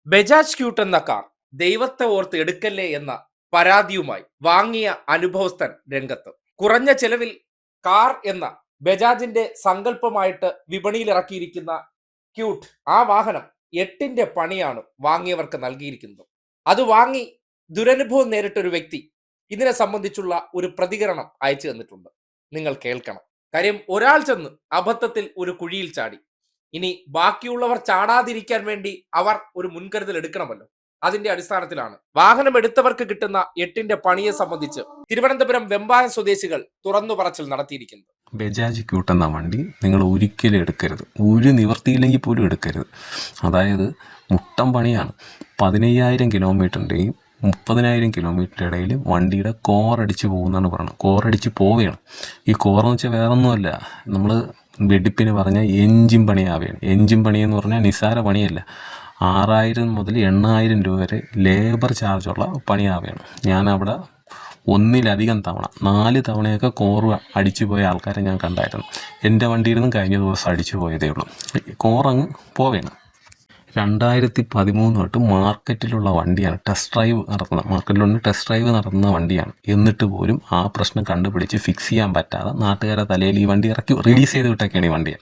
Bajaj cute എന്ന car ദൈവത്തെ ഓർത്ത് എടുക്കല്ലേ എന്ന പരാതിയുമായി വാങ്ങിയ അനുഭവസ്ഥൻ രംഗത്ത്. കുറഞ്ഞ ചെലവിൽ കാർ എന്ന ബജാജിന്റെ സങ്കല്പമായിട്ട് വിപണിയിൽ ഇറക്കിയിരിക്കുന്ന ക്യൂട്ട് ആ വാഹനം 8ന്റെ പണിയാണ് വാങ്ങിയവർക്ക് നൽകിയിരിക്കുന്നത്. അത് വാങ്ങി ദുരനുഭവം നേരിട്ടൊരു വ്യക്തി ഇതിനെ സംബന്ധിച്ചുള്ള ഒരു പ്രതികരണം അയച്ചു തന്നിട്ടുണ്ട്. നിങ്ങൾ കേൾക്കണം. കാര്യം, ഒരാൾ ചെന്ന് അബദ്ധത്തിൽ ഒരു കുഴിയിൽ ചാടി. ഇനി ബാക്കിയുള്ളവർ ചാടാതിരിക്കാൻ വേണ്ടി അവർ ഒരു മുൻകരുതൽ എടുക്കണമല്ലോ. അതിന്റെ അടിസ്ഥാനത്തിലാണ് വാഹനം എടുത്തവർക്ക് കിട്ടുന്ന 8ന്റെ പണിയെ സംബന്ധിച്ച് തിരുവനന്തപുരം വെമ്പായം സ്വദേശികൾ തുറന്നു പറച്ചിൽ നടത്തിയിരിക്കുന്നത്. ബജാജ് ക്യൂട്ട് എന്ന വണ്ടി നിങ്ങൾ ഒരിക്കലും എടുക്കരുത്. ഒരു നിവർത്തിയില്ലെങ്കിൽ പോലും എടുക്കരുത്. അതായത് മുട്ടം പണിയാണ്. 15,000 കിലോമീറ്ററിൻ്റെയും 30,000 കിലോമീറ്ററിൻ്റെ ഇടയിൽ വണ്ടിയുടെ കോറടിച്ച് പോകുന്നതാണ് പറയുന്നത്. കോറടിച്ച് പോവുകയാണ്. ഈ കോറെന്ന് വെച്ചാൽ വേറൊന്നുമല്ല, നമ്മൾ വെടിപ്പിന് പറഞ്ഞാൽ എൻജിൻ പണിയാവുകയാണ്. എൻജിൻ പണിയെന്ന് പറഞ്ഞാൽ നിസ്സാര പണിയല്ല. 6,000 മുതൽ 8,000 രൂപ വരെ ലേബർ ചാർജുള്ള പണിയാവുകയാണ്. ഞാനവിടെ ഒന്നിലധികം തവണ 4 തവണയൊക്കെ കോറ് അടിച്ചു പോയ ആൾക്കാരെ ഞാൻ കണ്ടായിരുന്നു. എൻ്റെ വണ്ടിയിൽ നിന്നും കഴിഞ്ഞ ദിവസം അടിച്ചു പോയതേ ഉള്ളൂ. കോറങ്ങ് പോവുകയാണ്. 2013 തൊട്ട് മാർക്കറ്റിലുള്ള വണ്ടിയാണ്. ടെസ്റ്റ് ഡ്രൈവ് നടത്തുന്ന വണ്ടിയാണ്. എന്നിട്ട് പോലും ആ പ്രശ്നം കണ്ടുപിടിച്ച് ഫിക്സ് ചെയ്യാൻ പറ്റാതെ നാട്ടുകാരെ തലയിൽ ഈ വണ്ടി ഇറക്കി റിലീസ് ചെയ്ത് വിട്ടൊക്കെയാണ് ഈ വണ്ടിയെ.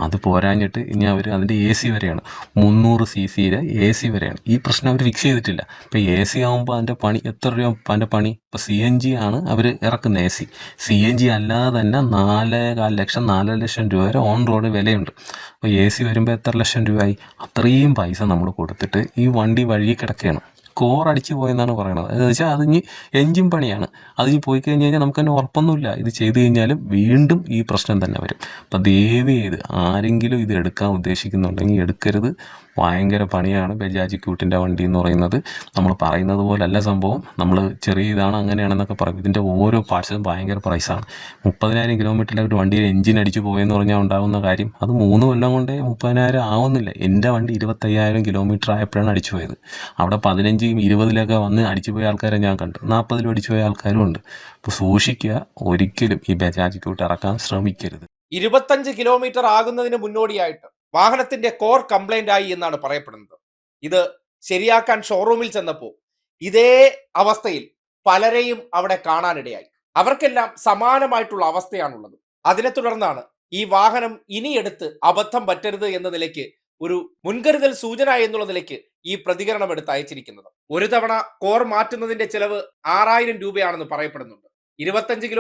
അത് പോരാഞ്ഞിട്ട് ഇനി അവർ അതിൻ്റെ AC വരെയാണ്, 300 cc AC വരെയാണ്. ഈ പ്രശ്നം അവർ ഫിക്സ് ചെയ്തിട്ടില്ല. ഇപ്പോൾ AC ആകുമ്പോൾ അതിൻ്റെ പണി എത്ര രൂപ? അതിൻ്റെ പണി ഇപ്പോൾ CNG ആണ് അവർ ഇറക്കുന്ന AC. CNG അല്ലാതെ തന്നെ 4,4 ലക്ഷം 4 ലക്ഷം രൂപ വരെ ഓൺ റോഡ് വിലയുണ്ട്. അപ്പോൾ AC വരുമ്പോൾ എത്ര ലക്ഷം രൂപയായി? അത്രയും പൈസ നമ്മൾ കൊടുത്തിട്ട് ഈ വണ്ടി വഴി കിടക്കുകയാണ്. കോറടിച്ച് പോയെന്നാണ് പറയണത്. എന്ന് വെച്ചാൽ അതിന് എൻജിൻ പണിയാണ്. അതിന് പോയി കഴിഞ്ഞ് കഴിഞ്ഞാൽ നമുക്ക് തന്നെ ഉറപ്പൊന്നുമില്ല. ഇത് ചെയ്ത് കഴിഞ്ഞാലും വീണ്ടും ഈ പ്രശ്നം തന്നെ വരും. അപ്പം ദയവ് ചെയ്ത് ആരെങ്കിലും ഇത് എടുക്കാൻ ഉദ്ദേശിക്കുന്നുണ്ടെങ്കിൽ എടുക്കരുത്. ഭയങ്കര പണിയാണ് ബജാജ് ക്യൂട്ടിൻ്റെ വണ്ടി എന്ന് പറയുന്നത്. നമ്മൾ പറയുന്നത് പോലല്ല സംഭവം. നമ്മൾ ചെറിയ ഇതാണ് അങ്ങനെയാണെന്നൊക്കെ പറയും. ഇതിൻ്റെ ഓരോ പാർട്സും ഭയങ്കര പ്രൈസാണ്. 30,000 കിലോമീറ്ററിലെ ഒരു വണ്ടിയിൽ എൻജിൻ അടിച്ച് പോയെന്ന് പറഞ്ഞാൽ ഉണ്ടാകുന്ന കാര്യം അത് 3 കൊല്ലം കൊണ്ടേ 30,000 ആവുന്നില്ല. എൻ്റെ വണ്ടി 25,000 കിലോമീറ്റർ ആയപ്പോഴാണ് അടിച്ചു പോയത്. അവിടെ 15, 20 വന്ന് അടിച്ചു പോയ ആൾക്കാരെ ഞാൻ കണ്ടു. 40 അടിച്ചു പോയ ആൾക്കാരും ഉണ്ട്. അപ്പോൾ സൂക്ഷിക്കുക. ഒരിക്കലും ഈ ബജാജ് ക്യൂട്ട് ഇറക്കാൻ ശ്രമിക്കരുത്. 25 കിലോമീറ്റർ ആകുന്നതിന് മുന്നോടിയായിട്ട് വാഹനത്തിന്റെ കോർ കംപ്ലൈന്റ് ആയി എന്നാണ് പറയപ്പെടുന്നത്. ഇത് ശരിയാക്കാൻ ഷോറൂമിൽ ചെന്നപ്പോൾ ഇതേ അവസ്ഥയിൽ പലരെയും അവിടെ കാണാനിടയായി. അവർക്കെല്ലാം സമാനമായിട്ടുള്ള അവസ്ഥയാണുള്ളത്. അതിനെ തുടർന്നാണ് ഈ വാഹനം ഇനിയെടുത്ത് അബദ്ധം പറ്റരുത് എന്ന നിലയ്ക്ക് ഒരു മുൻകരുതൽ സൂചന എന്നുള്ള നിലയ്ക്ക് ഈ പ്രതികരണം എടുത്ത് അയച്ചിരിക്കുന്നത്. ഒരു തവണ കോർ മാറ്റുന്നതിന്റെ ചെലവ് 6,000 രൂപയാണെന്ന് പറയപ്പെടുന്നുണ്ട്. 25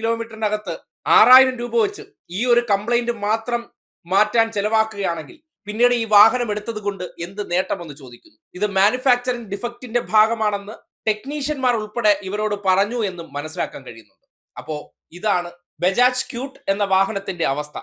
കിലോമീറ്ററിനകത്ത് 6,000 രൂപ വെച്ച് ഈ ഒരു കംപ്ലൈന്റ് മാത്രം മാറ്റാൻ ചെലവാക്കുകയാണെങ്കിൽ പിന്നീട് ഈ വാഹനം എടുത്തത് കൊണ്ട് എന്ത് നേട്ടമെന്ന് ചോദിക്കുന്നു. ഇത് മാനുഫാക്ചറിംഗ് ഡിഫക്റ്റിന്റെ ഭാഗമാണെന്ന് ടെക്നീഷ്യന്മാർ ഉൾപ്പെടെ ഇവരോട് പറഞ്ഞു എന്നും മനസ്സിലാക്കാൻ കഴിയുന്നുണ്ട്. അപ്പോ ഇതാണ് ബജാജ് ക്യൂട്ട് എന്ന വാഹനത്തിന്റെ അവസ്ഥ.